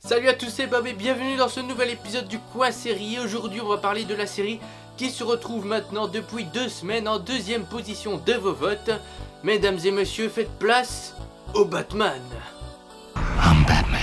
Salut à tous, c'est Bob et bienvenue dans ce nouvel épisode du Coin Série. Aujourd'hui on va parler de la série qui se retrouve maintenant depuis 2 semaines en deuxième position de vos votes. Mesdames et messieurs, faites place au Batman. I'm Batman.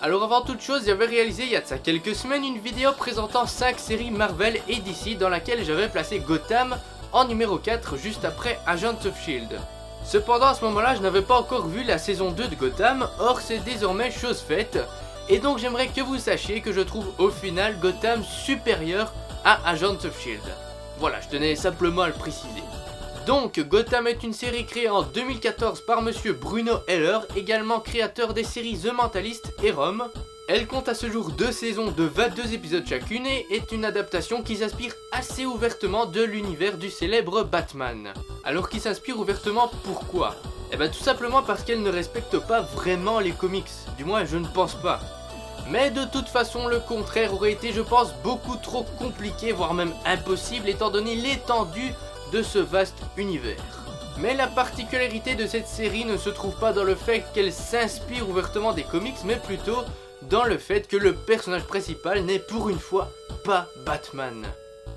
Alors avant toute chose, j'avais réalisé il y a de ça quelques semaines une vidéo présentant 5 séries Marvel et DC dans laquelle j'avais placé Gotham en numéro 4 juste après Agents of S.H.I.E.L.D. Cependant à ce moment-là je n'avais pas encore vu la saison 2 de Gotham, or c'est désormais chose faite. Et donc j'aimerais que vous sachiez que je trouve au final Gotham supérieur à Agents of S.H.I.E.L.D. Voilà, je tenais simplement à le préciser. Donc, Gotham est une série créée en 2014 par monsieur Bruno Heller, également créateur des séries The Mentalist et Rome. Elle compte à ce jour 2 saisons de 22 épisodes chacune et est une adaptation qui s'inspire assez ouvertement de l'univers du célèbre Batman. Alors qui s'inspire ouvertement pourquoi ? Eh bien tout simplement parce qu'elle ne respecte pas vraiment les comics, du moins je ne pense pas. Mais de toute façon le contraire aurait été je pense beaucoup trop compliqué, voire même impossible étant donné l'étendue de ce vaste univers. Mais la particularité de cette série ne se trouve pas dans le fait qu'elle s'inspire ouvertement des comics, mais plutôt dans le fait que le personnage principal n'est pour une fois pas Batman.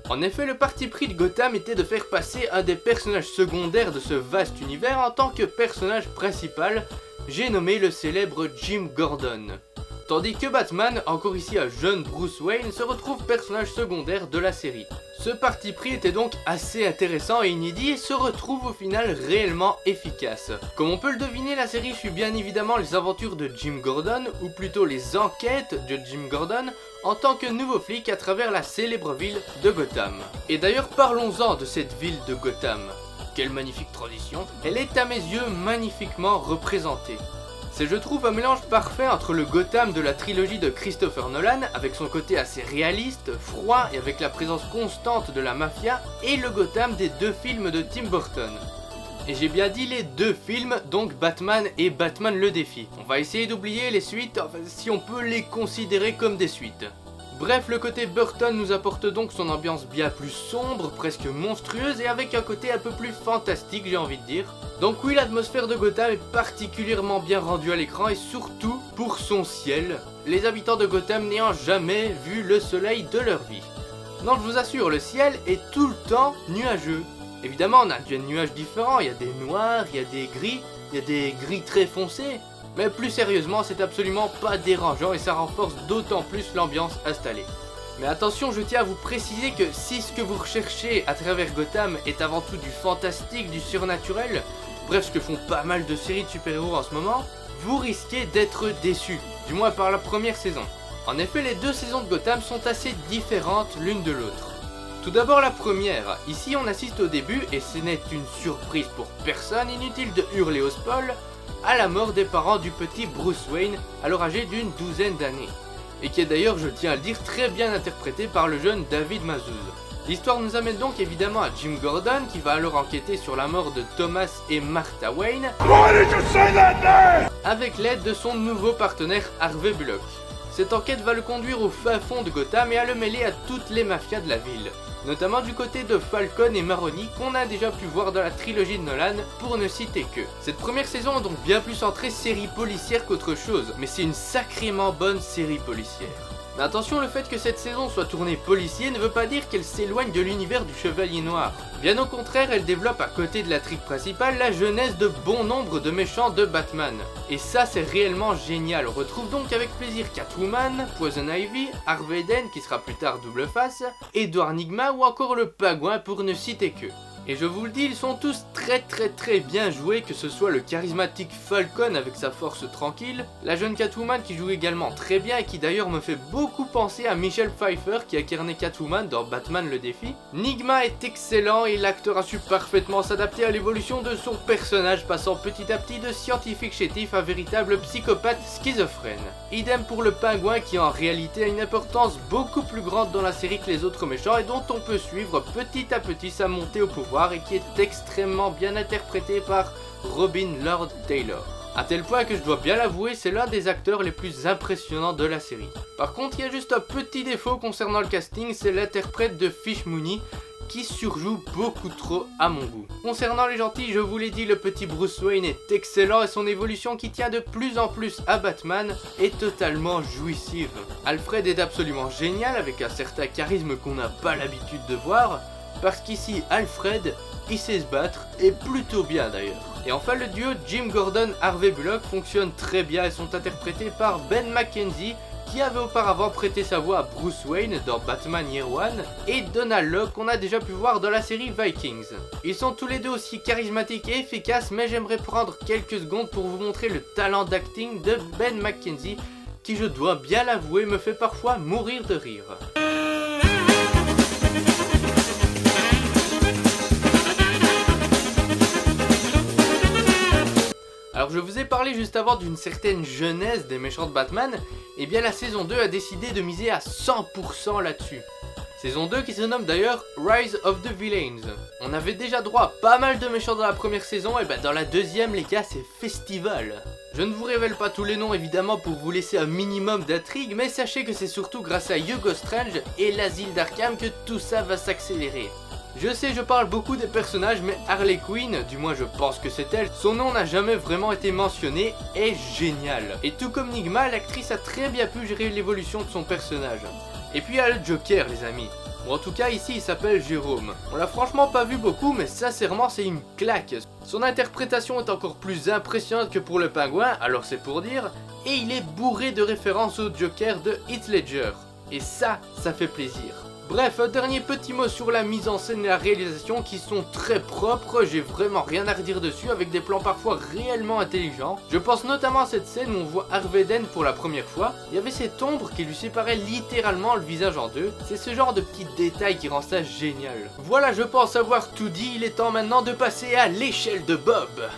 En effet, le parti pris de Gotham était de faire passer un des personnages secondaires de ce vaste univers en tant que personnage principal, j'ai nommé le célèbre Jim Gordon. Tandis que Batman, encore ici un jeune Bruce Wayne, se retrouve personnage secondaire de la série. Ce parti pris était donc assez intéressant et inédit et se retrouve au final réellement efficace. Comme on peut le deviner, la série suit bien évidemment les aventures de Jim Gordon, ou plutôt les enquêtes de Jim Gordon, en tant que nouveau flic à travers la célèbre ville de Gotham. Et d'ailleurs parlons-en de cette ville de Gotham. Quelle magnifique tradition, elle est à mes yeux magnifiquement représentée. C'est je trouve un mélange parfait entre le Gotham de la trilogie de Christopher Nolan, avec son côté assez réaliste, froid et avec la présence constante de la mafia, et le Gotham des 2 films de Tim Burton. Et j'ai bien dit les 2 films, donc Batman et Batman le défi. On va essayer d'oublier les suites, enfin, si on peut les considérer comme des suites. Bref, le côté Burton nous apporte donc son ambiance bien plus sombre, presque monstrueuse et avec un côté un peu plus fantastique j'ai envie de dire. Donc oui, l'atmosphère de Gotham est particulièrement bien rendue à l'écran et surtout pour son ciel, les habitants de Gotham n'ayant jamais vu le soleil de leur vie. Non, je vous assure, le ciel est tout le temps nuageux. Évidemment, on a des nuages différents, il y a des noirs, il y a des gris, il y a des gris très foncés. Mais plus sérieusement, c'est absolument pas dérangeant et ça renforce d'autant plus l'ambiance installée. Mais attention, je tiens à vous préciser que si ce que vous recherchez à travers Gotham est avant tout du fantastique, du surnaturel, bref ce que font pas mal de séries de super-héros en ce moment, vous risquez d'être déçus, du moins par la première saison. En effet, les 2 saisons de Gotham sont assez différentes l'une de l'autre. Tout d'abord la première, ici on assiste au début, et ce n'est une surprise pour personne, inutile de hurler au spoil, à la mort des parents du petit Bruce Wayne, alors âgé d'une 12aine d'années. Et qui est d'ailleurs, je tiens à le dire, très bien interprété par le jeune David Mazouz. L'histoire nous amène donc évidemment à Jim Gordon, qui va alors enquêter sur la mort de Thomas et Martha Wayne, avec l'aide de son nouveau partenaire Harvey Bullock. Cette enquête va le conduire au fin fond de Gotham et à le mêler à toutes les mafias de la ville, notamment du côté de Falcon et Maroni qu'on a déjà pu voir dans la trilogie de Nolan pour ne citer que. Cette première saison est donc bien plus centrée série policière qu'autre chose, mais c'est une sacrément bonne série policière. Mais attention, le fait que cette saison soit tournée policier ne veut pas dire qu'elle s'éloigne de l'univers du Chevalier Noir. Bien au contraire, elle développe à côté de la trique principale la jeunesse de bon nombre de méchants de Batman. Et ça c'est réellement génial, on retrouve donc avec plaisir Catwoman, Poison Ivy, Harvey Dent qui sera plus tard Double Face, Edward Nygma ou encore le Pingouin pour ne citer que. Et je vous le dis, ils sont tous très bien joués, que ce soit le charismatique Falcon avec sa force tranquille, la jeune Catwoman qui joue également très bien et qui d'ailleurs me fait beaucoup penser à Michelle Pfeiffer qui incarnait Catwoman dans Batman le défi. Nygma est excellent et l'acteur a su parfaitement s'adapter à l'évolution de son personnage, passant petit à petit de scientifique chétif à véritable psychopathe schizophrène. Idem pour le Pingouin qui en réalité a une importance beaucoup plus grande dans la série que les autres méchants et dont on peut suivre petit à petit sa montée au pouvoir et qui est extrêmement bien interprété par Robin Lord Taylor. À tel point que je dois bien l'avouer, c'est l'un des acteurs les plus impressionnants de la série. Par contre, il y a juste un petit défaut concernant le casting, c'est l'interprète de Fish Mooney, qui surjoue beaucoup trop à mon goût. Concernant les gentils, je vous l'ai dit, le petit Bruce Wayne est excellent et son évolution qui tient de plus en plus à Batman est totalement jouissive. Alfred est absolument génial avec un certain charisme qu'on n'a pas l'habitude de voir, parce qu'ici Alfred, il sait se battre et plutôt bien d'ailleurs. Et enfin le duo Jim Gordon-Harvey Bullock fonctionne très bien et sont interprétés par Ben McKenzie, qui avait auparavant prêté sa voix à Bruce Wayne dans Batman Year One, et Donald Locke qu'on a déjà pu voir dans la série Vikings. Ils sont tous les deux aussi charismatiques et efficaces, mais j'aimerais prendre quelques secondes pour vous montrer le talent d'acting de Ben McKenzie, qui je dois bien l'avouer me fait parfois mourir de rire. Alors je vous ai parlé juste avant d'une certaine jeunesse des méchants de Batman, et bien la saison 2 a décidé de miser à 100% là-dessus. Saison 2 qui se nomme d'ailleurs Rise of the Villains. On avait déjà droit à pas mal de méchants dans la première saison, et ben dans la deuxième les gars c'est festival. Je ne vous révèle pas tous les noms évidemment pour vous laisser un minimum d'intrigue, mais sachez que c'est surtout grâce à Hugo Strange et l'asile d'Arkham que tout ça va s'accélérer. Je sais, je parle beaucoup des personnages, mais Harley Quinn, du moins je pense que c'est elle, son nom n'a jamais vraiment été mentionné, est génial. Et tout comme Nigma, l'actrice a très bien pu gérer l'évolution de son personnage. Et puis il y a le Joker les amis. Ou en tout cas ici il s'appelle Jérôme. On l'a franchement pas vu beaucoup, mais sincèrement c'est une claque. Son interprétation est encore plus impressionnante que pour le pingouin, alors c'est pour dire, et il est bourré de références au Joker de Heath Ledger. Et ça fait plaisir. Bref, un dernier petit mot sur la mise en scène et la réalisation qui sont très propres, j'ai vraiment rien à redire dessus avec des plans parfois réellement intelligents. Je pense notamment à cette scène où on voit Harvey Dent pour la première fois, il y avait cette ombre qui lui séparait littéralement le visage en deux, c'est ce genre de petits détails qui rend ça génial. Voilà, je pense avoir tout dit, il est temps maintenant de passer à l'échelle de Bob.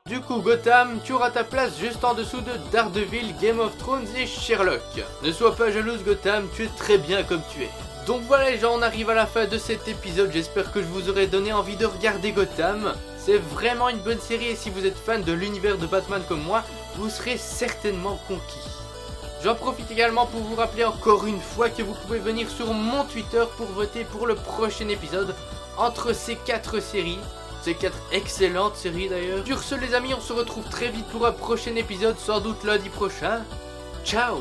Du coup Gotham, tu auras ta place juste en dessous de Daredevil, Game of Thrones et Sherlock. Ne sois pas jalouse Gotham, tu es très bien comme tu es. Donc voilà les gens, on arrive à la fin de cet épisode, j'espère que je vous aurai donné envie de regarder Gotham. C'est vraiment une bonne série et si vous êtes fan de l'univers de Batman comme moi, vous serez certainement conquis. J'en profite également pour vous rappeler encore une fois que vous pouvez venir sur mon Twitter pour voter pour le prochain épisode entre ces 4 séries. Ces 4 excellentes séries d'ailleurs. Sur ce les amis, on se retrouve très vite pour un prochain épisode, sans doute lundi prochain. Ciao!